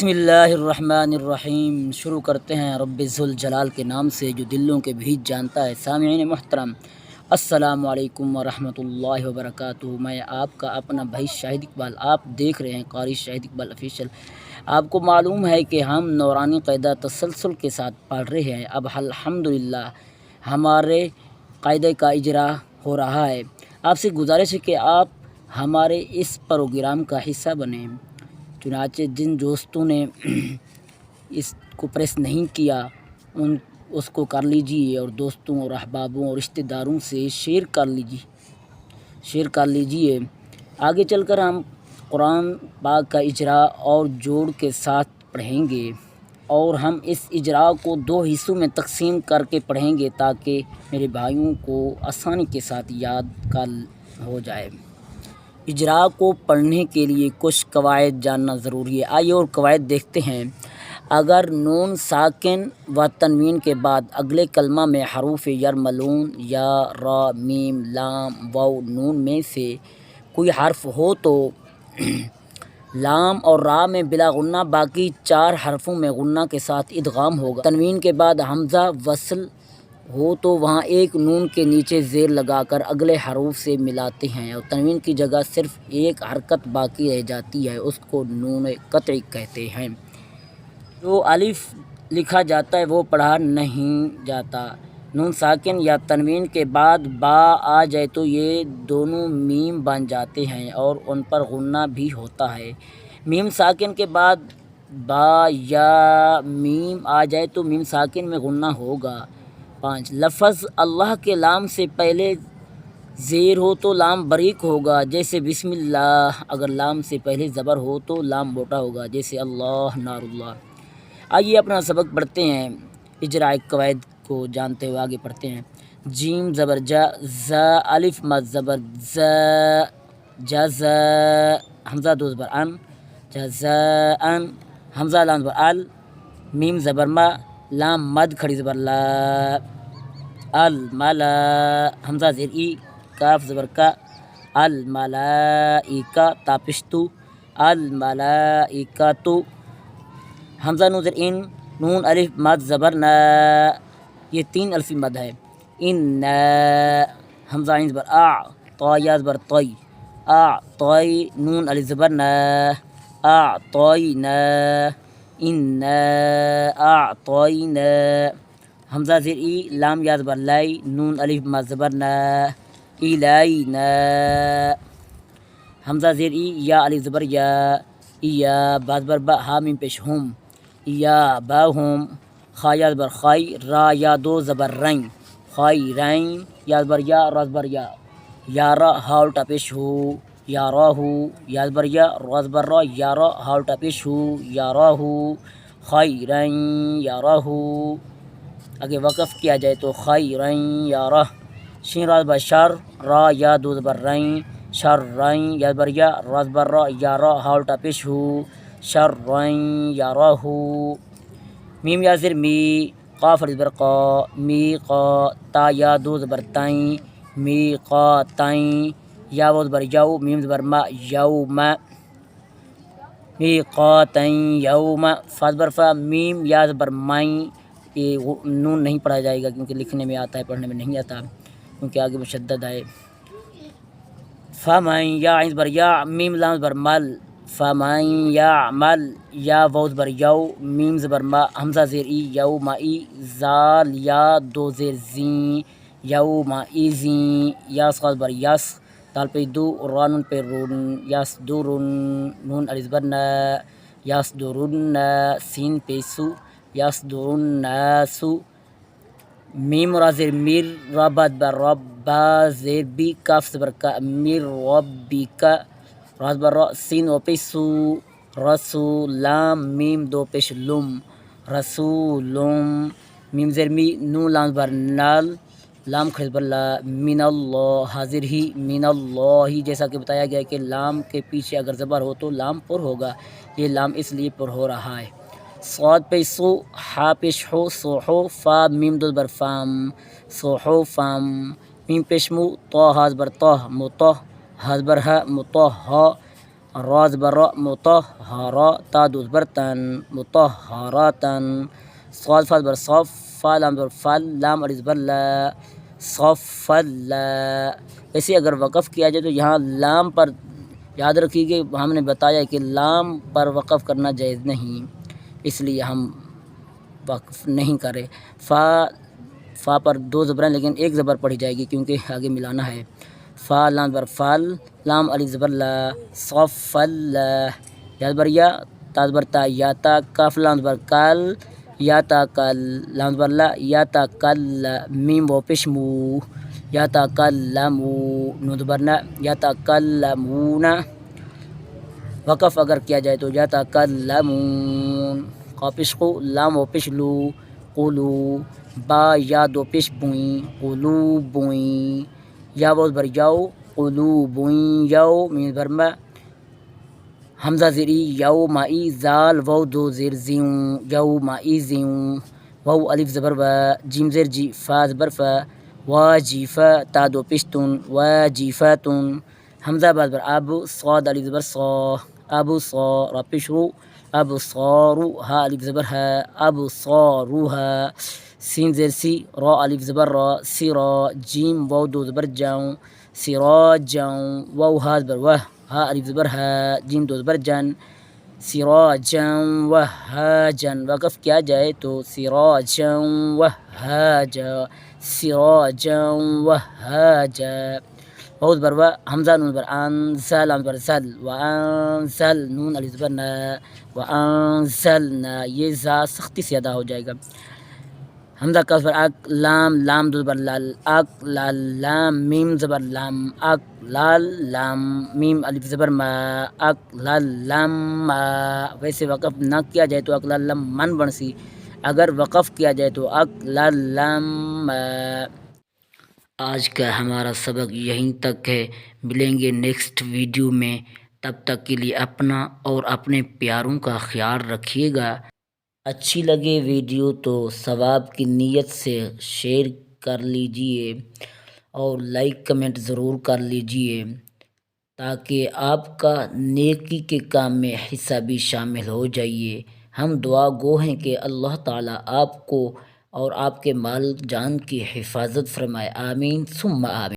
بسم اللہ الرحمن الرحیم۔ شروع کرتے ہیں رب ذوالجلال کے نام سے جو دلوں کے بھیج جانتا ہے۔ سامعین محترم، السلام علیکم ورحمۃ اللہ وبرکاتہ۔ میں آپ کا اپنا بھائی شاہد اقبال، آپ دیکھ رہے ہیں قاری شاہد اقبال آفیشیل۔ آپ کو معلوم ہے کہ ہم نورانی قاعدہ تسلسل کے ساتھ پڑھ رہے ہیں۔ اب الحمدللہ ہمارے قاعدے کا اجرا ہو رہا ہے۔ آپ سے گزارش ہے کہ آپ ہمارے اس پروگرام کا حصہ بنیں۔ چنانچہ جن دوستوں نے اس کو پریس نہیں کیا اس کو کر لیجیے، اور دوستوں اور احبابوں اور رشتہ داروں سے شیئر کر لیجیے۔ آگے چل کر ہم قرآن پاک کا اجرا اور جوڑ کے ساتھ پڑھیں گے، اور ہم اس اجرا کو 2 حصوں میں تقسیم کر کے پڑھیں گے تاکہ میرے بھائیوں کو آسانی کے ساتھ یاد ہو جائے۔ اجرا کو پڑھنے کے لیے کچھ قواعد جاننا ضروری ہے۔ آئیے اور قواعد دیکھتے ہیں۔ اگر نون ساکن و تنوین کے بعد اگلے کلمہ میں حروف یرملون یا را میم لام واو نون میں سے کوئی حرف ہو تو لام اور را میں بلا غنہ باقی 4 حرفوں میں غنہ کے ساتھ ادغام ہوگا۔ تنوین کے بعد حمزہ وصل ہو تو وہاں ایک نون کے نیچے زیر لگا کر اگلے حروف سے ملاتے ہیں، اور تنوین کی جگہ صرف ایک حرکت باقی رہ جاتی ہے، اس کو نون قطعی کہتے ہیں۔ جو الف لکھا جاتا ہے وہ پڑھا نہیں جاتا۔ نون ساکن یا تنوین کے بعد با آ جائے تو یہ دونوں میم بن جاتے ہیں اور ان پر غنہ بھی ہوتا ہے۔ میم ساکن کے بعد با یا میم آ جائے تو میم ساکن میں غنہ ہوگا۔ 5 لفظ اللہ کے لام سے پہلے زیر ہو تو لام بریک ہوگا، جیسے بسم اللہ۔ اگر لام سے پہلے زبر ہو تو لام موٹا ہوگا، جیسے اللہ نار اللہ۔ آئیے اپنا سبق پڑھتے ہیں۔ اجراء قواعد کو جانتے ہوئے آگے پڑھتے ہیں۔ جیم زبر جا، زا الف مد زبر زا، جزا حمزہ 2 زبر ان، جزاءن حمزہ لام زبر ال، میم زبر ما، لام مد کھڑی زبر لا، الملا حمزہ زیر ای، کاف زبر کا، الملائکہ تا پشتو، الملائکتو حمزہ نون زیر ان، نون الف مد زبر نا، یہ 3 الفی مد ہے۔ ان حمزہ عین زبر آ، طا یا زبر طی، اعطی نون الف زبر نا، اعطینا، انا اعطینا حمزہ زیر ای، لام یا زبر لائی، نون الف مد زبر نا، الینا حمزہ زیر ای، یا الف زبر یا، یا با زبر با، ہا میم پیش ہم، یا باہم، خا یا زبر خائی، را یا 2 زبر رین، خیرین، یا زبر یا، را زبر یا، یا را ہا الٹا پیش ہو، یا راہو، یا زبر یا، را زبر را، یا را ہا الٹا پیش ہو، یا راہو، خیرین یا راہو۔ اگر وقف کیا جائے تو خیرین یا راہ۔ شین را زبر شر، را یا 2 زبر رین، شرین، یا زبر یا، را زبر را، یا را ہا الٹا پیش ہو، شرین یا راہو۔ میم یا زیر می، قاف الف زبر قا، می قا، تا یا 2 زبر تائیں، می قا تائیں، یا وہ زبر یو، میم زبر ما، یوم، می قاتین یوم، فا زبر فا، میم یا زبر مائیں، یہ نون نہیں پڑھا جائے گا کیونکہ لکھنے میں آتا ہے، پڑھنے میں نہیں آتا کیونکہ آگے مشدد ہے۔ فمن یا عین زبر یا، میم لام زبر مل، فمن یعمل، یا واو زبر یو، میم زبر ما، حمزہ زیر ای، یومئی، زال یا 2 زیر زین، یومئذین، یا صاد زبر یس، دال پہ 2، را نون پہ رون، یصدرن نون الف زبر نا، یصدرن، سین پہ سو، یصدرالناس، میم را زیر میر، را با زبر رب، با زیر بی، کاف زبر کا، میر ربک، را زبر را، سین و پیش سو، رسول، لام میم 2 پیش لم، رسولم، میم زیر می، نون لام زبر نال، لام کھڑی زبر لا، من اللہ حاضر ہی، من اللہ، جیسا کہ بتایا گیا ہے کہ لام کے پیچھے اگر زبر ہو تو لام پر ہوگا، یہ لام اس لیے پر ہو رہا ہے۔ صاد پیش سو، ہا پیش ہو، صحو، فا میم 2 زبر فام، صحفم، میم پیش مو، طا ہا زبر طہ، مطہ، ہا زبر ہا، مطہہ، را زبر را مطهرا تا دو زبر تن مطهراتن صاد فا زبر صاف فا لام زبر فل لام الف زبر لا صفلا. ایسے اگر وقف کیا جائے تو یہاں لام پر یاد رکھیے کہ ہم نے بتایا کہ لام پر وقف کرنا جائز نہیں، اس لیے ہم وقف نہیں کرے. فا پر دو زبریں لیکن ایک زبر پڑھی جائے گی کیونکہ آگے ملانا ہے. فا لام زبر فل لام الف زبر لا صفلا. یا زبر یا تا زبر تا یا تا کاف لام زبر کل یا تا کل لام زبر لا یا تا کل میم و پیش مو یا تا کلمو نو زبر نا یا تا کلمون. وقف اگر کیا جائے تو یا تا کلمون. قاپش قو لام و پیش لو قلو با یا دو پیش بوئیں قلوبوئیں. یا وہ زبر یو قلوبوئیں یو میم زبر ما حمزہ زیری یو مائی زال وو دو زیر زیوں یو مائی زیوں. وو الف زبر و جیم زیر جی فا زبر فا واجیفا تا دو پشتون واجیفاتون. حمزہ با زبر اب صاد الف زبر صا اب صا را پیش رو اب صارو ہا الف زبر ہا اب صاروہا. سین زیر سی را الف زبر را سرا جیم وو دو زبر جاؤں سراجاؤں. وو ہا زبر وہ ہا الف زبر ہا جیم دو زبر جن سراجا وہاجا. وقف کیا جائے تو سراجا وہاجا سراجا وہاجا. وو زبر و حمزہ نون زبر انزل لام زبر زل وانزل نون الف زبر نا وانزلنا. یہ زا سختی سے ادا ہو جائے گا. حمزہ کا زبر اک لام لام دو زبر لال اک لال لام میم زبر لام اک لال لام میم الف زبر ما اک لال لام ما. ویسے وقف نہ کیا جائے تو اک لال لام من بنسی، اگر وقف کیا جائے تو اک لال لام ما. آج کا ہمارا سبق یہیں تک ہے، ملیں گے نیکسٹ ویڈیو میں. تب تک کے لیے اپنا اور اپنے پیاروں کا خیال رکھیے گا. اچھی لگے ویڈیو تو ثواب کی نیت سے شیئر کر لیجئے اور لائک کمنٹ ضرور کر لیجئے تاکہ آپ کا نیکی کے کام میں حصہ بھی شامل ہو جائیے. ہم دعا گو ہیں کہ اللہ تعالیٰ آپ کو اور آپ کے مال جان کی حفاظت فرمائے. آمین ثم آمین.